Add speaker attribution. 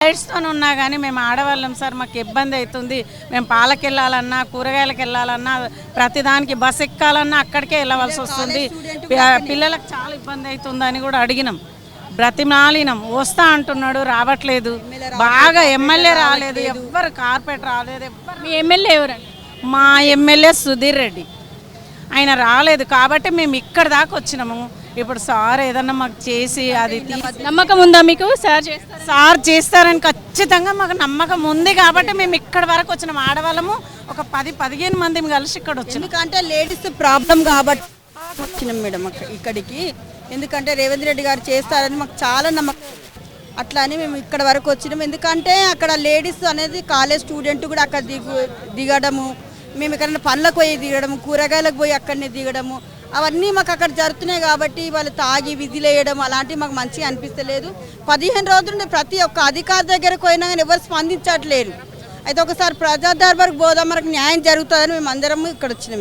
Speaker 1: రైట్స్తో ఉన్నా కానీ మేము ఆడవాళ్ళం సార్, మాకు ఇబ్బంది అవుతుంది. మేము పాలకి వెళ్ళాలన్నా, కూరగాయలకు వెళ్ళాలన్నా, ప్రతిదానికి బస్ ఎక్కాలన్నా అక్కడికే వెళ్ళవలసి వస్తుంది. పిల్లలకు చాలా ఇబ్బంది అవుతుందని కూడా అడిగినాం, బ్రతిమాలినాం. వస్తా అంటున్నాడు, రావట్లేదు. బాగా ఎమ్మెల్యే రాలేదు, ఎవ్వరు కార్పొరేటర్ రాలేదు.
Speaker 2: మీ ఎమ్మెల్యే ఎవరండి?
Speaker 1: మా ఎమ్మెల్యే సుధీర్ రెడ్డి, ఆయన రాలేదు కాబట్టి మేము ఇక్కడ దాకా వచ్చినాము. ఇప్పుడు సార్ ఏదన్నా మాకు చేసి అది
Speaker 2: నమ్మకం ఉందా మీకు?
Speaker 1: సార్ చేస్తారని ఖచ్చితంగా మాకు నమ్మకం ఉంది కాబట్టి మేము ఇక్కడ వరకు వచ్చినాం. ఆడవాళ్ళము ఒక 10-15 మంది కలిసి ఇక్కడ వచ్చినాం.
Speaker 3: ఎందుకంటే లేడీస్ ప్రాబ్లం కాబట్టి వచ్చినాం మేడం ఇక్కడికి. ఎందుకంటే రేవంత్ రెడ్డి గారు చేస్తారని మాకు చాలా నమ్మకం, అట్లా అని మేము ఇక్కడ వరకు వచ్చినాం. ఎందుకంటే అక్కడ లేడీస్ అనేది కాలేజ్ స్టూడెంట్ కూడా అక్కడ దిగడము, మేము ఇక్కడ పనులకు పోయి దిగడము, కూరగాయలకు పోయి అక్కడనే దిగడము, అవన్నీ మాకు అక్కడ జరుగుతున్నాయి. కాబట్టి వాళ్ళు తాగి విధులేయడం అలాంటివి మాకు మంచిగా అనిపిస్తలేదు. 15 రోజుల నుండి ప్రతి ఒక్క అధికారి దగ్గరకు పోయినా కానీ ఎవరు స్పందించట్లేరు. అయితే ఒకసారి ప్రజా దర్బార్కి పోదాం, మనకు న్యాయం జరుగుతుందని మేము అందరం ఇక్కడ వచ్చినాం.